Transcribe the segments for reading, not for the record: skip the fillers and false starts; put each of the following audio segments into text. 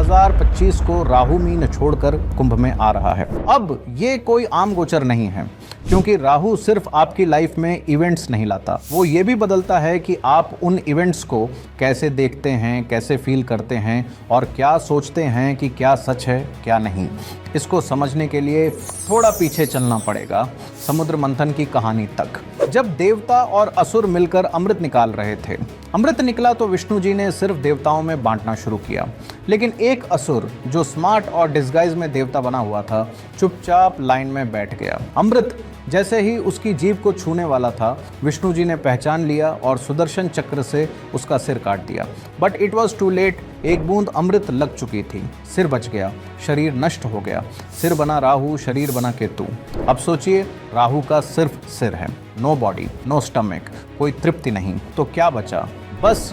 2025 को राहु मीन छोड़कर कुंभ में आ रहा है। अब ये कोई आम गोचर नहीं है, क्योंकि राहु सिर्फ आपकी लाइफ में इवेंट्स नहीं लाता, वो ये भी बदलता है कि आप उन इवेंट्स को कैसे देखते हैं, कैसे फील करते हैं और क्या सोचते हैं कि क्या सच है क्या नहीं। इसको समझने के लिए थोड़ा पीछे चलना पड़ेगा, समुद्र मंथन की कहानी तक। जब देवता और असुर मिलकर अमृत निकाल रहे थे, अमृत निकला तो विष्णु जी ने सिर्फ देवताओं में बांटना शुरू किया, लेकिन एक असुर जो स्मार्ट और डिस्गाइज में देवता बना हुआ था, चुपचाप लाइन में बैठ गया। अमृत जैसे ही उसकी जीभ को छूने वाला था, विष्णु जी ने पहचान लिया और सुदर्शन चक्र से उसका सिर काट दिया। But it was too late. एक बूंद अमृत लग चुकी थी, सिर बच गया, शरीर नष्ट हो गया। सिर बना राहु, शरीर बना केतु। अब सोचिए, राहु का सिर्फ सिर है, नो बॉडी, नो स्टमक, कोई तृप्ति नहीं। तो क्या बचा? बस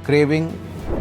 craving,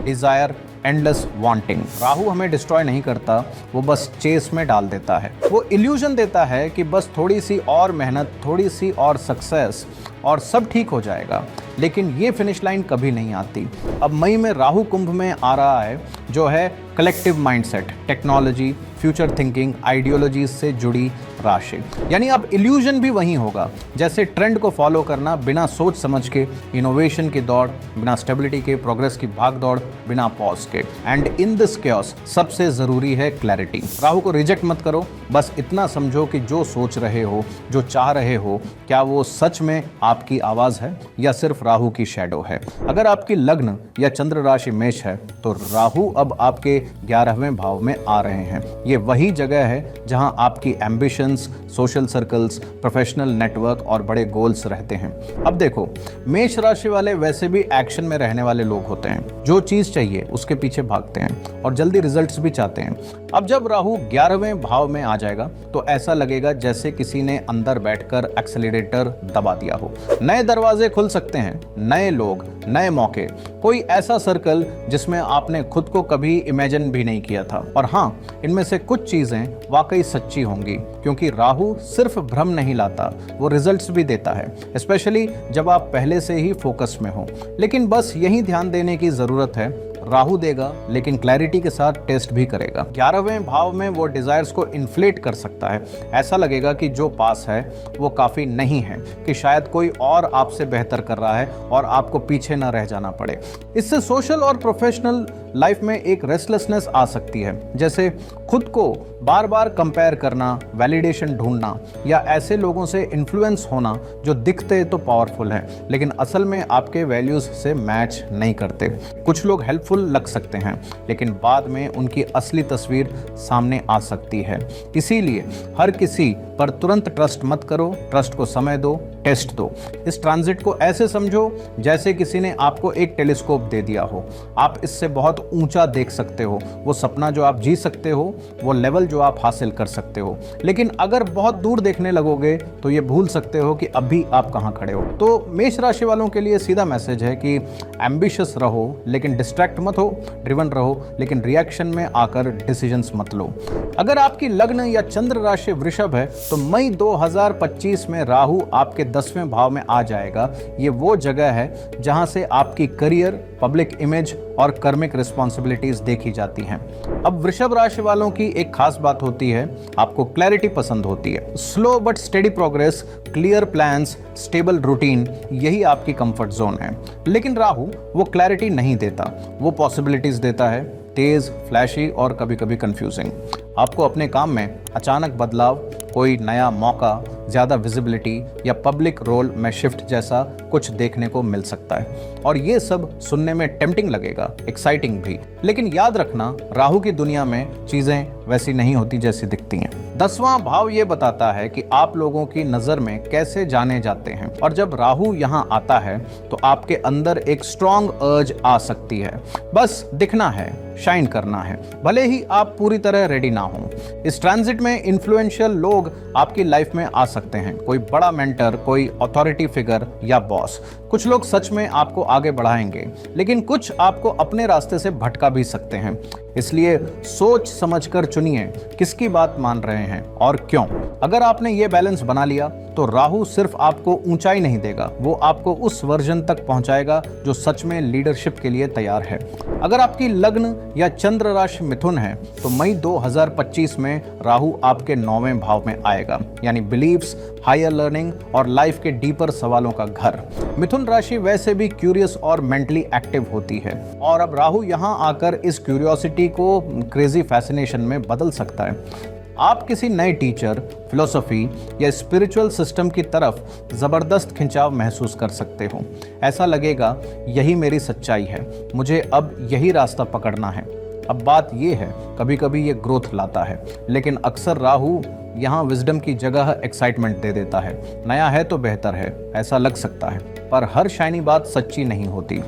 desire, endless wanting. Rahu हमें डिस्ट्रॉय नहीं करता, वो बस चेस में डाल देता है। वो इल्यूजन देता है कि बस थोड़ी सी और मेहनत, थोड़ी सी और सक्सेस और सब ठीक हो जाएगा, लेकिन ये फिनिश लाइन कभी नहीं आती। अब मई में राहु कुंभ में आ रहा है, जो है collective mindset, technology, future thinking, ideology से जुड़ी राशि। यानी अब इल्यूजन भी वही होगा, जैसे ट्रेंड को फॉलो करना बिना सोच समझ के, इनोवेशन की दौड़, बिना स्टेबिलिटी के, प्रोग्रेस की भाग दौड़, बिना पॉज के। एंड इन दिस chaos सबसे जरूरी है क्लैरिटी। राहु को रिजेक्ट मत करो, बस इतना समझो कि जो सोच रहे हो, जो चाह रहे हो, क्या वो सच में आपकी आवाज है या सिर्फ राहु की शैडो है। अगर आपकी लग्न या चंद्र राशि मेष है, तो राहु अब आपके 11वें भाव में आ रहे हैं। ये वही जगह है जहां आपकी ambitions, social circles, professional network और बड़े गोल्स रहते हैं। अब देखो, मेष राशि वाले वैसे भी एक्शन में रहने वाले लोग होते हैं, जो चीज चाहिए उसके पीछे भागते हैं और जल्दी रिजल्ट्स भी चाहते हैं। अब जब राहु 11वें भाव में आ जाएगा, तो ऐसा लगेगा जैसे किसी ने अंदर बैठकर एक्सेलरेटर दबा दिया हो। नए दरवाजे खुल सकते हैं, नए लोग, नए मौके, कोई ऐसा सर्कल जिसमें आपने खुद को कभी इमेजिन भी नहीं किया था। और हाँ, इनमें से कुछ चीजें वाकई सच्ची होंगी, क्योंकि राहु सिर्फ भ्रम नहीं लाता, वो रिजल्ट्स भी देता है, स्पेशली जब आप पहले से ही फोकस में हो। लेकिन बस यही ध्यान देने की जरूरत है, राहु देगा लेकिन क्लैरिटी के साथ टेस्ट भी करेगा। 11वें भाव में वो डिजायर्स को इन्फ्लेट कर सकता है। ऐसा लगेगा कि जो पास है वो काफ़ी नहीं है, कि शायद कोई और आपसे बेहतर कर रहा है और आपको पीछे ना रह जाना पड़े। इससे सोशल और प्रोफेशनल लाइफ में एक रेस्टलेसनेस आ सकती है, जैसे खुद को बार बार कंपेयर करना, वैलिडेशन ढूंढना, या ऐसे लोगों से इन्फ्लुएंस होना जो दिखते तो पावरफुल हैं लेकिन असल में आपके वैल्यूज से मैच नहीं करते। कुछ लोग हेल्पफुल लग सकते हैं, लेकिन बाद में उनकी असली तस्वीर सामने आ सकती है। इसीलिए हर किसी पर तुरंत ट्रस्ट मत करो, ट्रस्ट को समय दो, टेस्ट दो। इस ट्रांजिट को ऐसे समझो जैसे किसी ने आपको एक टेलीस्कोप दे दिया हो। आप इससे बहुत ऊंचा देख सकते हो, वो सपना जो आप जी सकते हो, वो लेवल जो आप हासिल कर सकते हो। लेकिन अगर बहुत दूर देखने लगोगे तो ये भूल सकते हो कि अभी आप कहाँ खड़े हो। तो मेष राशि वालों के लिए सीधा मैसेज है कि एम्बिशियस रहो लेकिन डिस्ट्रैक्ट मत हो, ड्रिवन रहो लेकिन रिएक्शन में आकर डिसीजंस मत लो। अगर आपकी लग्न या चंद्र राशि वृषभ है, तो मई 2025 में राहु आपके 10वें भाव में आ जाएगा। ये वो जगह है जहां से आपकी करियर, पब्लिक इमेज और कर्मिक रिस्पॉन्सिबिलिटीज देखी जाती हैं। अब वृषभ राशि वालों की एक खास बात होती है, आपको क्लैरिटी पसंद होती है। Slow but steady progress, clear plans, stable routine, यही आपकी कंफर्ट जोन है। लेकिन राहु वो क्लैरिटी नहीं देता, वो पॉसिबिलिटीज देता है, तेज, फ्लैशी और कभी कभी कंफ्यूजिंग। आपको अपने काम में अचानक बदलाव, कोई नया मौका, ज़्यादा विजिबिलिटी या पब्लिक रोल में शिफ्ट जैसा कुछ देखने को मिल सकता है। और ये सब सुनने में टेम्पटिंग लगेगा, एक्साइटिंग भी। लेकिन याद रखना, राहु की दुनिया में चीज़ें वैसी नहीं होती जैसी दिखती हैं। 10वां भाव ये बताता है कि आप लोगों की नज़र में कैसे जाने जाते हैं। और जब राहु यहाँ आता है तो आपके अंदर एक स्ट्रॉन्ग अर्ज आ सकती है, बस दिखना है, शाइन करना है, भले ही आप पूरी तरह रेडी ना हो। इस ट्रांजिट में इन्फ्लुएंशियल लोग आपकी लाइफ में आ सकते हैं, कोई बड़ा मेंटर, कोई अथॉरिटी फिगर या बॉस। कुछ लोग सच में आपको आगे बढ़ाएंगे, लेकिन कुछ आपको अपने रास्ते से भटका भी सकते हैं। इसलिए सोच समझकर चुनिए किसकी बात मान रहे हैं और क्यों। अगर आपने ये बैलेंस बना लिया तो राहु सिर्फ आपको ऊंचाई नहीं देगा, वो आपको उस वर्जन तक पहुंचाएगा जो सच में लीडरशिप के लिए तैयार है। अगर आपकी लग्न या चंद्र राशि मिथुन है तो मई 2025 में राहु आपके 9वें भाव में आएगा, यानी बिलीव्स, हायर लर्निंग और लाइफ के डीपर सवालों का घर। मिथुन राशि वैसे भी क्यूरियस और मेंटली एक्टिव होती है, और अब राहु यहां आकर इस क्यूरियोसिटी को क्रेजी फैसिनेशन में बदल सकता है। आप किसी नए टीचर, फिलोसफी या स्पिरिचुअल सिस्टम की तरफ जबरदस्त खिंचाव महसूस कर सकते हो। ऐसा लगेगा यही मेरी सच्चाई है, मुझे अब यही रास्ता पकड़ना है। अब बात यह है, कभी कभी ये ग्रोथ लाता है, लेकिन अक्सर राहु यहाँ विजडम की जगह एक्साइटमेंट दे देता है। नया है तो बेहतर है, ऐसा लग सकता है, पर हर शाइनी बात सच्ची नहीं होती।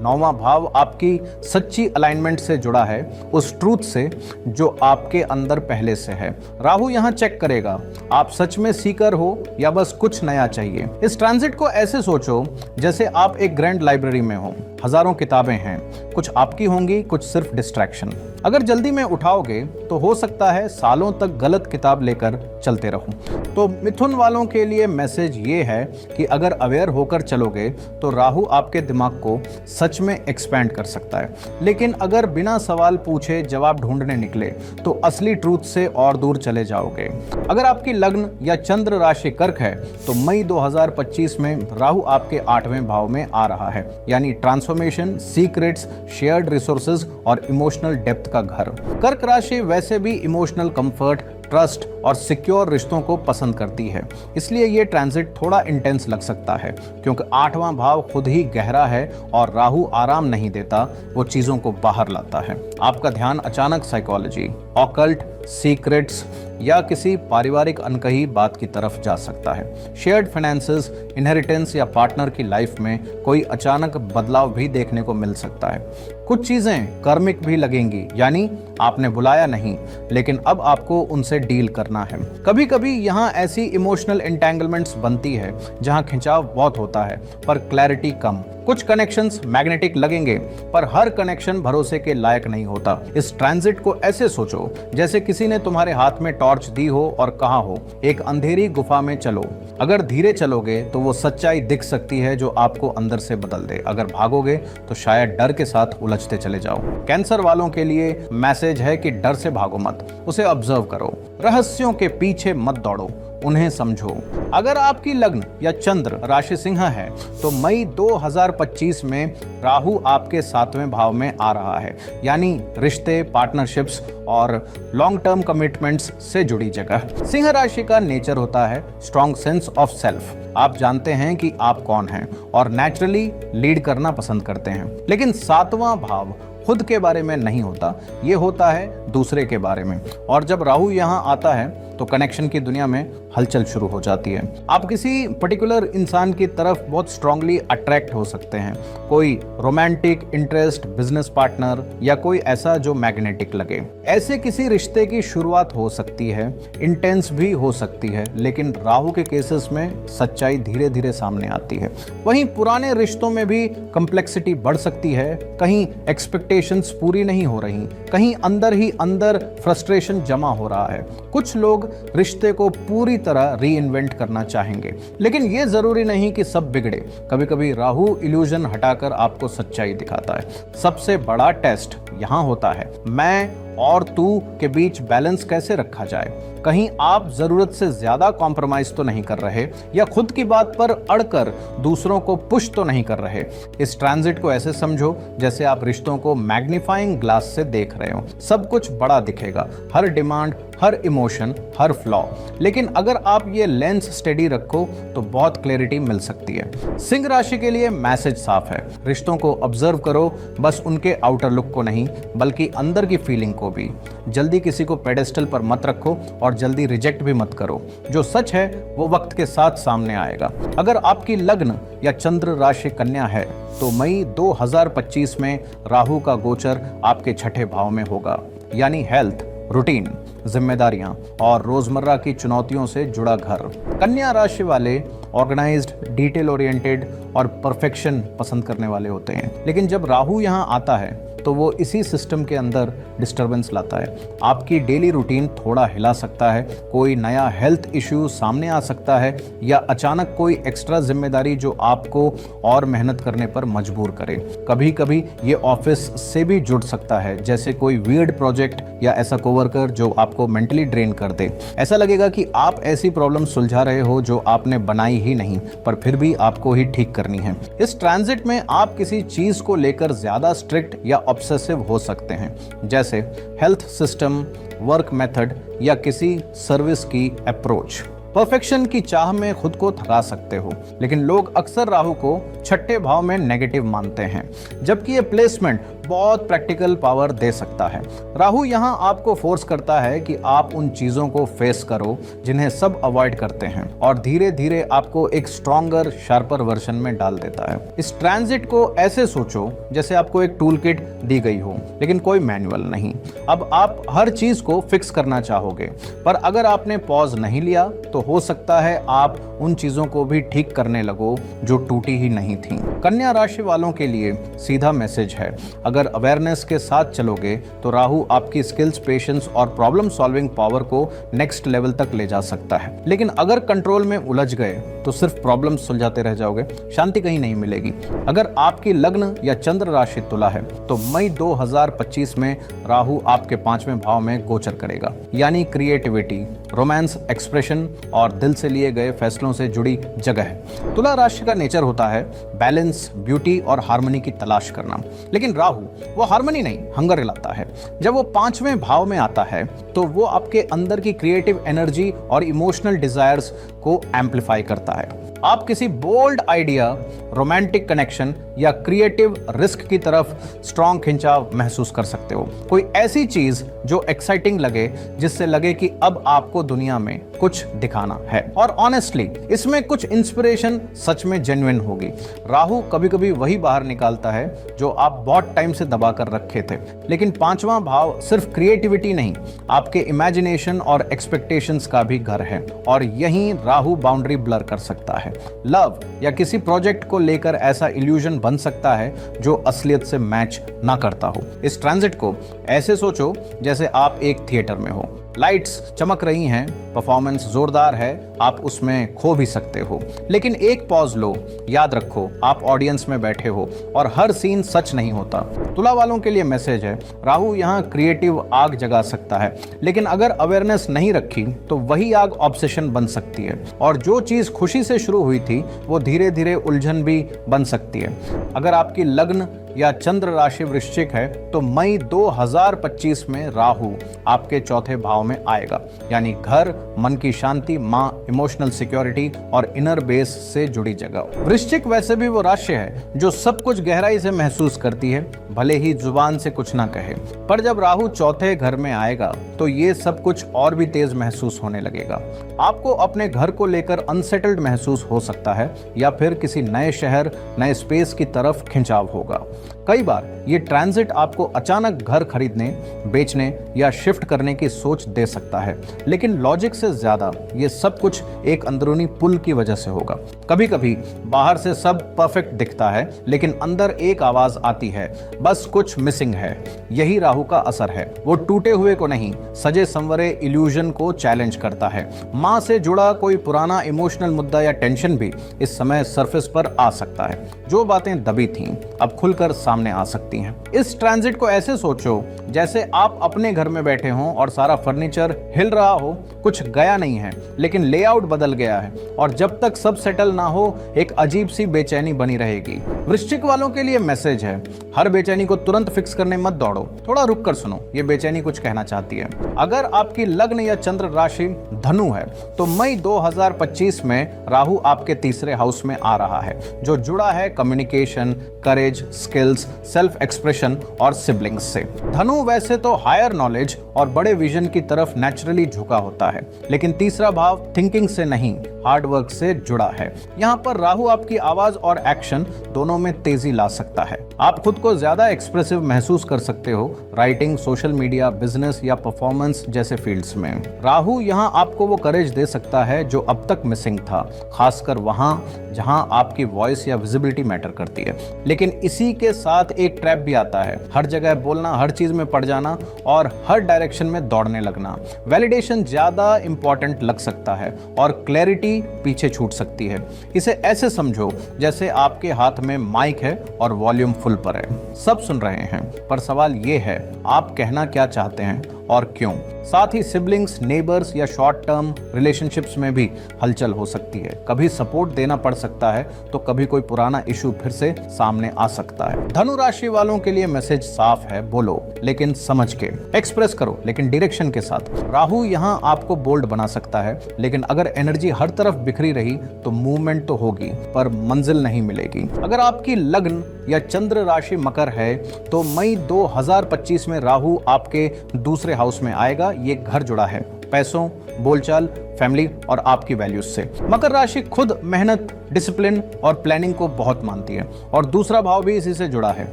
9वां भाव आपकी सच्ची अलाइनमेंट से जुड़ा है, उस ट्रूथ से जो आपके अंदर पहले से है। राहु यहाँ चेक करेगा आप सच में सीकर हो या बस कुछ नया चाहिए। इस ट्रांजिट को ऐसे सोचो जैसे आप एक ग्रैंड लाइब्रेरी में हो, हजारों किताबें हैं, कुछ आपकी होंगी, कुछ सिर्फ डिस्ट्रैक्शन। अगर जल्दी में उठाओगे तो हो सकता है सालों तक गलत किताब लेकर चलते रहो। तो मिथुन वालों के लिए मैसेज ये है कि अगर अवेयर होकर चलोगे तो राहु आपके दिमाग को सच में एक्सपैंड कर सकता है, लेकिन अगर बिना सवाल पूछे जवाब ढूंढने निकले तो असली ट्रूथ से और दूर चले जाओगे। अगर आपकी लग्न या चंद्र राशि कर्क है तो मई 2025 में राहु आपके 8वें भाव में आ रहा है, यानी ट्रांसफॉर्मेशन, सीक्रेट्स, शेयर्ड रिसोर्सेज और इमोशनल डेप्थ का घर। कर्क राशि वैसे भी इमोशनल कंफर्ट, ट्रस्ट और सिक्योर रिश्तों को पसंद करती है, इसलिए ये ट्रांजिट थोड़ा इंटेंस लग सकता है, क्योंकि 8वां भाव खुद ही गहरा है और राहु आराम नहीं देता, वो चीजों को बाहर लाता है। आपका ध्यान अचानक साइकोलॉजी, ऑकल्ट, सीक्रेट्स या किसी पारिवारिक अनकही बात की तरफ जा सकता है। शेयर्ड फाइनेंसेस, इनहेरिटेंस या पार्टनर की लाइफ में कोई अचानक बदलाव भी देखने को मिल सकता है। कुछ चीजें कार्मिक भी लगेंगी, यानी आपने बुलाया नहीं, लेकिन अब आपको उनसे डील करना है। कभी कभी यहाँ ऐसी इमोशनल एंटेंगलमेंट्स बनती है जहाँ खिंचाव बहुत होता है पर क्लैरिटी कम। कुछ कनेक्शंस मैग्नेटिक लगेंगे पर हर कनेक्शन भरोसे के लायक नहीं होता। इस ट्रांजिट को ऐसे सोचो जैसे किसी ने तुम्हारे हाथ में टॉर्च दी हो और कहा हो एक अंधेरी गुफा में चलो। अगर धीरे चलोगे तो वो सच्चाई दिख सकती है जो आपको अंदर से बदल दे, अगर भागोगे तो शायद डर के साथ उलझते चले जाओ। कैंसर वालों के लिए मैसेज है कि डर से भागो मत, उसे ऑब्जर्व करो, रहस्यों के पीछे मत दौड़ो, उन्हें समझो। अगर आपकी लग्न या चंद्र राशि सिंह है तो मई 2025 में राहु आपके 7वें भाव में आ रहा है, यानी रिश्ते, पार्टनरशिप्स और लॉन्ग टर्म कमिटमेंट्स से जुड़ी जगह। सिंह राशि का नेचर होता है स्ट्रॉन्ग सेंस ऑफ सेल्फ। आप जानते हैं कि आप कौन हैं और नेचुरली लीड करना पसंद करते हैं, लेकिन 7वां भाव खुद के बारे में नहीं होता, ये होता है दूसरे के बारे में। और जब राहु यहाँ आता है तो कनेक्शन की दुनिया में हलचल शुरू हो जाती है। आप किसी पर्टिकुलर इंसान की तरफ बहुत स्ट्रांगली अट्रैक्ट हो सकते हैं, कोई रोमांटिक इंटरेस्ट, बिजनेस पार्टनर या कोई ऐसा जो मैग्नेटिक लगे। ऐसे किसी रिश्ते की शुरुआत हो सकती है, इंटेंस भी हो सकती है, लेकिन राहु के केसेस में सच्चाई धीरे धीरे सामने आती है। वहीं पुराने रिश्तों में भी कॉम्प्लेक्सिटी बढ़ सकती है, कहीं एक्सपेक्टेशंस पूरी नहीं हो रही, कहीं अंदर ही अंदर फ्रस्ट्रेशन जमा हो रहा है। कुछ लोग रिश्ते को पूरी तरह री इन्वेंट करना चाहेंगे, लेकिन यह जरूरी नहीं कि सब बिगड़े। कभी कभी राहु इल्यूजन हटाकर आपको सच्चाई दिखाता है। सबसे बड़ा टेस्ट यहां होता है मैं और तू के बीच बैलेंस कैसे रखा जाए। कहीं आप जरूरत से ज्यादा कॉम्प्रोमाइज तो नहीं कर रहे या खुद की बात पर अड़कर दूसरों को पुश तो नहीं कर रहे। इस ट्रांजिट को ऐसे समझो जैसे आप रिश्तों को मैग्नीफाइंग ग्लास से देख रहे हो। सब कुछ बड़ा दिखेगा, हर डिमांड, हर इमोशन, हर फ्लॉ, लेकिन अगर आप ये लेंस स्टेडी रखो तो बहुत क्लैरिटी मिल सकती है। सिंह राशि के लिए मैसेज साफ है, रिश्तों को ऑब्जर्व करो, बस उनके आउटर लुक को नहीं बल्कि अंदर की फीलिंग को भी। जल्दी किसी को पेडेस्टल पर मत रखो और जल्दी रिजेक्ट भी मत करो। जो सच है वो वक्त के साथ सामने आएगा। अगर आपकी लग्न या चंद्र राशि कन्या है तो मई 2025 में राहु का गोचर आपके 6ठे भाव में होगा, यानी हेल्थ, रूटीन, जिम्मेदारियां और रोजमर्रा की चुनौतियों से जुड़ा घर। कन्या राशि वाले ऑर्गेनाइज्ड, डिटेल ओरिएंटेड और परफेक्शन पसंद करने वाले होते हैं, लेकिन जब राहु यहाँ आता है तो वो इसी सिस्टम के अंदर डिस्टरबेंस लाता है। आपकी डेली रूटीन थोड़ा हिला सकता है, कोई नया हेल्थ इश्यू सामने आ सकता है या अचानक कोई एक्स्ट्रा जिम्मेदारी जो आपको और मेहनत करने पर मजबूर करे। कभी कभी ये ऑफिस से भी जुड़ सकता है, जैसे कोई वियर्ड प्रोजेक्ट या ऐसा कोवर्कर जो आपको मेंटली ड्रेन कर दे। ऐसा लगेगा कि आप ऐसी प्रॉब्लम सुलझा रहे हो जो आपने बनाई ही नहीं, पर फिर भी आपको ही ठीक करनी है। इस ट्रांजिट में आप किसी चीज को लेकर ज्यादा स्ट्रिक्ट या ऑब्सेसिव हो सकते हैं, जैसे हेल्थ सिस्टम, वर्क मेथड या किसी सर्विस की अप्रोच। परफेक्शन की चाह में खुद को थका सकते हो, लेकिन लोग अक्सर राहु को छठे भाव में नेगेटिव मानते हैं, जबकि ये प्लेसमेंट बहुत प्रैक्टिकल पावर दे सकता है। राहु यहाँ आपको फोर्स करता है कि आप उन चीजों को फेस करो जिन्हें सब अवॉइड करते हैं, और धीरे धीरे आपको एक स्ट्रॉन्गर, शार्पर वर्जन में डाल देता है। इस ट्रांजिट को ऐसे सोचो जैसे आपको एक टूल किट दी गई हो, लेकिन कोई मैनुअल नहीं। अब आप हर चीज को फिक्स करना चाहोगे, पर अगर आपने पॉज नहीं लिया तो हो सकता है आप उन चीजों को भी ठीक करने लगो जो टूटी ही नहीं थी। कन्या राशि वालों के लिए सीधा मैसेज है, अगर अवेयरनेस के साथ चलोगे तो राहु आपकी स्किल्स, पेशेंस और प्रॉब्लम सॉल्विंग पावर को नेक्स्ट लेवल तक ले जा सकता है। लेकिन अगर कंट्रोल में उलझ गए तो सिर्फ प्रॉब्लम सुलझाते रह जाओगे, शांति कहीं नहीं मिलेगी। अगर आपकी लग्न या चंद्र राशि तुला है तो मई 2025 में राहु आपके 5वें भाव में गोचर करेगा, यानी क्रिएटिविटी, रोमांस, एक्सप्रेशन और दिल से लिए गए फैसलों से जुड़ी जगह है। तुला राशि का नेचर होता है बैलेंस, ब्यूटी और हार्मनी की तलाश करना, लेकिन राहु वो हार्मनी नहीं, हंगर लाता है। जब वो 5वें भाव में आता है तो वो आपके अंदर की क्रिएटिव एनर्जी और इमोशनल डिजायर्स को एम्पलीफाई करता है। आप किसी बोल्ड आइडिया, रोमांटिक कनेक्शन या क्रिएटिव रिस्क की तरफ स्ट्रॉन्ग खिंचाव महसूस कर सकते हो। कोई ऐसी चीज जो एक्साइटिंग लगे, जिससे लगे कि अब आपको दुनिया में कुछ दिखाना है। और ऑनेस्टली इसमें कुछ इंस्पिरेशन सच में जेन्युइन होगी। राहु कभी कभी वही बाहर निकालता है जो आप बहुत टाइम से दबा कर रखे थे। लेकिन 5वां भाव सिर्फ क्रिएटिविटी नहीं, आपके इमेजिनेशन और एक्सपेक्टेशंस का भी घर है, और यहीं राहु बाउंड्री ब्लर कर सकता है। लव या किसी प्रोजेक्ट को लेकर ऐसा इल्यूजन बन सकता है जो असलियत से मैच ना करता हो। इस ट्रांजिट को ऐसे सोचो जैसे आप एक थिएटर में हो, लाइट्स चमक रही हैं, परफॉर्मेंस जोरदार है, आप उसमें खो भी सकते हो। लेकिन एक पॉज लो, याद रखो आप ऑडियंस में बैठे हो और हर सीन सच नहीं होता। तुला वालों के लिए मैसेज है, राहु यहाँ क्रिएटिव आग जगा सकता है, लेकिन अगर अवेयरनेस नहीं रखी तो वही आग ऑब्सेशन बन सकती है, और जो चीज खुशी से शुरू हुई थी वो धीरे धीरे उलझन भी बन सकती है। अगर आपकी लग्न या चंद्र राशि वृश्चिक है तो मई 2025 में राहु आपके 4थे भाव में आएगा, यानी घर, मन की शांति, माँ, इमोशनल सिक्योरिटी और इनर बेस से जुड़ी जगह। वृश्चिक वैसे भी वो राशि है जो सब कुछ गहराई से महसूस करती है, भले ही जुबान से कुछ ना कहे। पर जब राहु 4थे घर में आएगा तो ये सब कुछ और भी तेज महसूस होने लगेगा। आपको अपने घर को लेकर अनसेटल्ड महसूस हो सकता है, या फिर किसी नए शहर, नए स्पेस की तरफ खिंचाव होगा। कई बार ये ट्रांजिट आपको अचानक घर खरीदने, बेचने या शिफ्ट करने की सोच दे सकता है, लेकिन लॉजिक से ज्यादा ये सब कुछ एक अंदरूनी पुल की वजह से होगा। कभी कभी बाहर से सब परफेक्ट दिखता है, लेकिन अंदर एक आवाज आती है, बस कुछ मिसिंग है। यही राहु का असर है, वो टूटे हुए को नहीं, सजे संवरे इल्यूजन को चैलेंज करता है। माँ से जुड़ा कोई पुराना इमोशनल मुद्दा या टेंशन भी इस समय सरफेस पर आ सकता है। जो बातें दबी थीं अब खुलकर सामने आ सकती हैं। इस ट्रांजिट को ऐसे सोचो जैसे आप अपने घर में बैठे हों और सारा फर्नीचर हिल रहा हो, कुछ गया नहीं है लेकिन लेआउट बदल गया है, और जब तक सब सेटल ना हो एक अजीब सी बेचैनी बनी रहेगी। वृश्चिक वालों के लिए मैसेज है, हर बेचैनी को तुरंत फिक्स करने मत दौड़ो, थोड़ा रुक कर सुनो, ये बेचैनी कुछ कहना चाहती है। अगर आपकी लग्न या चंद्र राशि धनु है तो मई 2025 में राहु आपके 3रे हाउस में आ रहा है, जो जुड़ा है कम्युनिकेशन, करेज, स्किल्स, सेल्फ एक्सप्रेशन और सिबलिंग्स से। धनु वैसे तो हायर नॉलेज और बड़े विजन की तरफ नेचुरली झुका होता है, लेकिन 3रा भाव थिंकिंग से नहीं, हार्ड वर्क से जुड़ा है। यहाँ पर राहु आपकी आवाज और एक्शन दोनों में तेजी ला सकता है। आप खुद को ज्यादा एक्सप्रेसिव महसूस कर सकते हो राइटिंग, सोशल मीडिया, बिजनेस या परफॉर्मेंस जैसे फील्ड्स में। राहु यहाँ आपको वो करेज दे सकता है जो अब तक मिसिंग था, खासकर वहां जहां आपकी वॉइस या विजिबिलिटी मैटर करती है। लेकिन इसी के साथ एक ट्रैप भी आता है, हर जगह बोलना, हर चीज में पड़ जाना और हर डायरेक्शन में दौड़ने लगना। वैलिडेशन ज्यादा इंपॉर्टेंट लग सकता है और क्लैरिटी पीछे छूट सकती है। इसे ऐसे समझो जैसे आपके हाथ में माइक है और वॉल्यूम फुल पर है, सब सुन रहे हैं, पर सवाल ये है आप कहना क्या चाहते हैं और क्यों। साथ ही सिबलिंग्स, नेबर्स या शॉर्ट टर्म रिलेशनशिप्स में भी हलचल हो सकती है। कभी सपोर्ट देना पड़ सकता है तो कभी कोई पुराना इशू फिर से सामने आ सकता है। धनु राशि वालों के लिए मैसेज साफ है, बोलो लेकिन समझ के, एक्सप्रेस करो लेकिन डायरेक्शन के साथ। राहु यहाँ आपको बोल्ड बना सकता है, लेकिन अगर एनर्जी हर तरफ बिखरी रही तो मूवमेंट तो होगी पर मंजिल नहीं मिलेगी। अगर आपकी लग्न या चंद्र राशि मकर है तो मई 2025 में राहु आपके दूसरे हाउस में आएगा। ये घर जुड़ा है पैसों, बोलचाल, फैमिली और आपकी वैल्यूज से। मकर राशि खुद मेहनत, डिसिप्लिन और प्लानिंग को बहुत मानती है और दूसरा भाव भी इसी से जुड़ा है।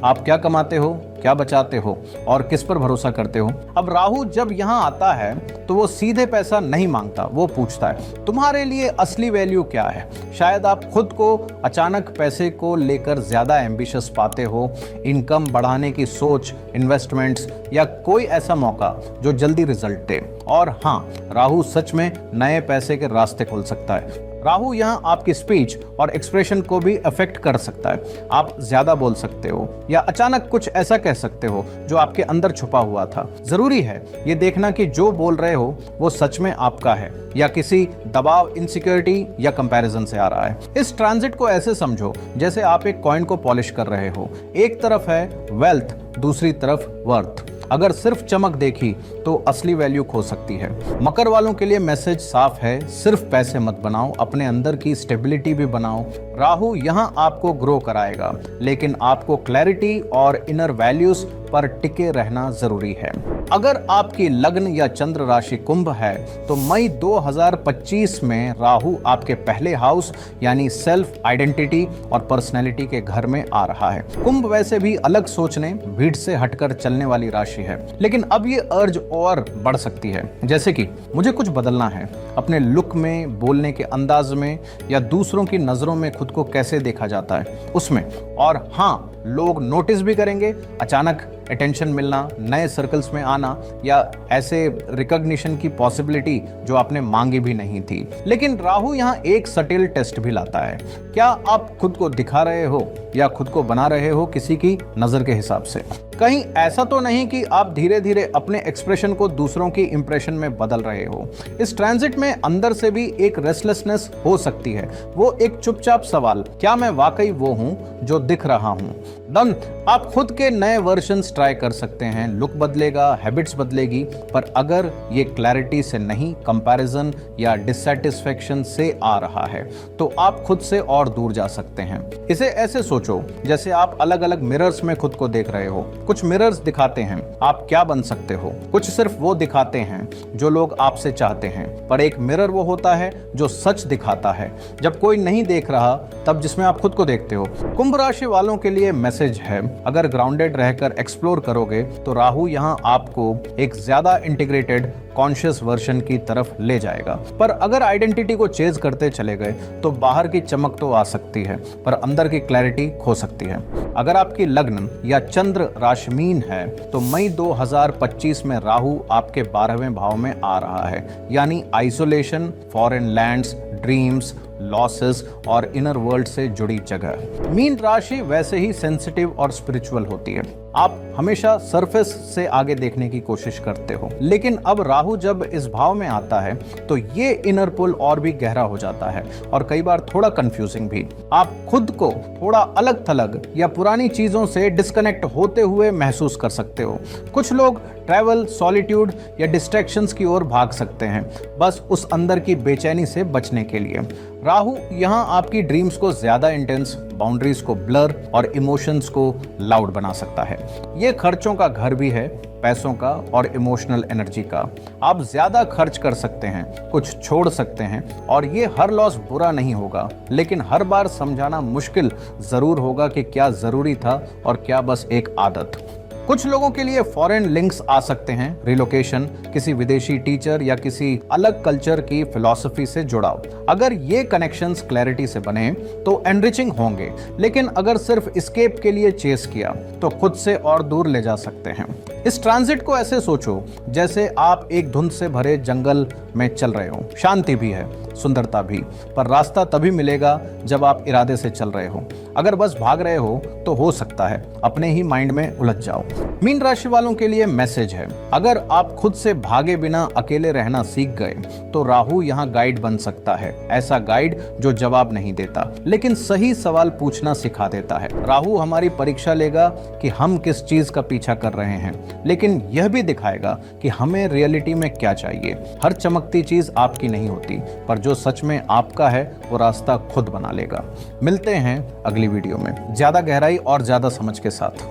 आप क्या कमाते हो, क्या बचाते हो और किस पर भरोसा करते हो। अब राहु जब यहाँ आता है तो वो सीधे पैसा नहीं मांगता, वो पूछता है तुम्हारे लिए असली वैल्यू क्या है। शायद आप खुद को अचानक पैसे को लेकर ज्यादा एम्बिशियस पाते हो, इनकम बढ़ाने की सोच, इन्वेस्टमेंट्स या कोई ऐसा मौका जो जल्दी रिजल्ट दे। और हाँ, राहु सच में नए पैसे के रास्ते खोल सकता है। राहु यहाँ आपकी स्पीच और एक्सप्रेशन को भी अफेक्ट कर सकता है। आप ज्यादा बोल सकते हो या अचानक कुछ ऐसा कह सकते हो जो आपके अंदर छुपा हुआ था। जरूरी है ये देखना कि जो बोल रहे हो वो सच में आपका है या किसी दबाव, इनसिक्योरिटी या कंपैरिजन से आ रहा है। इस ट्रांजिट को ऐसे समझो जैसे आप एक कॉइन को पॉलिश कर रहे हो। एक तरफ है वेल्थ, दूसरी तरफ वर्थ। अगर सिर्फ चमक देखी तो असली वैल्यू खो सकती है। मकर वालों के लिए मैसेज साफ है, सिर्फ पैसे मत बनाओ, अपने अंदर की स्टेबिलिटी भी बनाओ। राहु यहाँ आपको ग्रो कराएगा, लेकिन आपको क्लैरिटी और इनर वैल्यूज पर टिके रहना जरूरी है। अगर आपकी लग्न या चंद्र राशि कुंभ है तो मई 2025 में राहु आपके पहले हाउस यानी सेल्फ आइडेंटिटी और पर्सनैलिटी के घर में आ रहा है। कुंभ वैसे भी अलग सोचने, भीड़ से हटकर चलने वाली राशि है, लेकिन अब ये अर्ज और बढ़ सकती है। जैसे कि मुझे कुछ बदलना है अपने लुक में, बोलने के अंदाज में या दूसरों की नजरों में खुद को कैसे देखा जाता है उसमें। और हाँ, लोग नोटिस भी करेंगे, अचानक अटेंशन मिलना, नए सर्कल्स में आना या ऐसे रिकॉग्निशन की पॉसिबिलिटी जो आपने मांगी भी नहीं थी। लेकिन राहु यहाँ एक सटिल टेस्ट भी लाता है। क्या आप खुद को दिखा रहे हो या खुद को बना रहे हो किसी की नजर के हिसाब से। कहीं ऐसा तो नहीं कि आप धीरे धीरे अपने एक्सप्रेशन को दूसरों की इंप्रेशन में बदल रहे हो। इस ट्रांजिट में अंदर से भी एक रेस्टलेसनेस हो सकती है, वो एक चुपचाप सवाल, क्या मैं वाकई वो हूं जो दिख रहा हूं। दम आप खुद के नए वर्जन्स ट्राई कर सकते हैं, लुक बदलेगा, हैबिट्स बदलेगी, पर अगर ये क्लैरिटी से नहीं, कंपैरिजन या डिससैटिस्फैक्शन से आ रहा है तो आप खुद से और दूर जा सकते हैं। इसे ऐसे सोचो जैसे आप अलग अलग मिरर्स में खुद को देख रहे हो। कुछ मिरर्स दिखाते हैं आप क्या बन सकते हो, कुछ सिर्फ वो दिखाते हैं जो लोग आपसे चाहते हैं, पर एक मिरर वो होता है जो सच दिखाता है जब कोई नहीं देख रहा, तब जिसमें आप खुद को देखते हो। कुंभ राशि वालों के लिए मैसेज है, अगर ग्राउंडेड रहकर एक्सप्लोर करोगे तो राहु यहाँ आपको एक ज्यादा इंटीग्रेटेड कॉन्शियस वर्जन की तरफ ले जाएगा। पर अगर आइडेंटिटी को चेज करते चले गए तो बाहर की चमक तो आ सकती है पर अंदर की क्लैरिटी खो सकती है। अगर आपकी लग्न या चंद्र राशि मीन है तो मई 2025 में राहु आपके 12वें भाव में आ रहा है, यानी isolation, foreign lands, dreams, losses और इनर वर्ल्ड से जुड़ी जगह। मीन राशि वैसे ही सेंसिटिव और स्पिरिचुअल होती है, आप हमेशा सरफेस से आगे देखने की कोशिश करते हो, लेकिन अब राहु जब इस भाव में आता है तो ये इनर पुल और भी गहरा हो जाता है और कई बार थोड़ा कंफ्यूजिंग भी। आप खुद को थोड़ा अलग थलग या पुरानी चीजों से डिस्कनेक्ट होते हुए महसूस कर सकते हो। कुछ लोग ट्रैवल, सॉलिट्यूड या डिस्ट्रैक्शंस की ओर भाग सकते हैं, बस उस अंदर की बेचैनी से बचने के लिए। राहु यहाँ आपकी ड्रीम्स को ज्यादा इंटेंस, बाउंड्रीज को ब्लर और इमोशंस को लाउड बना सकता है। ये खर्चों का घर भी है, पैसों का और इमोशनल एनर्जी का। आप ज्यादा खर्च कर सकते हैं, कुछ छोड़ सकते हैं, और ये हर लॉस बुरा नहीं होगा, लेकिन हर बार समझाना मुश्किल जरूर होगा कि क्या जरूरी था और क्या बस एक आदत। कुछ लोगों के लिए फॉरेन लिंक्स आ सकते हैं, रिलोकेशन, किसी विदेशी टीचर या किसी अलग कल्चर की फिलॉसफी से जुड़ाव। अगर ये कनेक्शंस क्लैरिटी से बने तो एनरिचिंग होंगे, लेकिन अगर सिर्फ एस्केप के लिए चेस किया तो खुद से और दूर ले जा सकते हैं। इस ट्रांजिट को ऐसे सोचो जैसे आप एक धुंध से भरे जंगल में चल रहे हो। शांति भी है, सुंदरता भी, पर रास्ता तभी मिलेगा जब आप इरादे से चल रहे हो। अगर बस भाग रहे हो तो हो सकता है अपने ही माइंड में उलझ जाओ। मीन राशि वालों के लिए मैसेज है, अगर आप खुद से भागे बिना अकेले रहना सीख गए तो राहु यहाँ गाइड बन सकता है। ऐसा गाइड जो जवाब नहीं देता लेकिन सही सवाल पूछना सिखा देता है। राहु हमारी परीक्षा लेगा कि हम किस चीज का पीछा कर रहे हैं, लेकिन यह भी दिखाएगा कि हमें रियलिटी में क्या चाहिए। हर चमकती चीज आपकी नहीं होती, पर जो सच में आपका है वो रास्ता खुद बना लेगा। मिलते हैं अगली वीडियो में ज्यादा गहराई और ज्यादा समझ के साथ।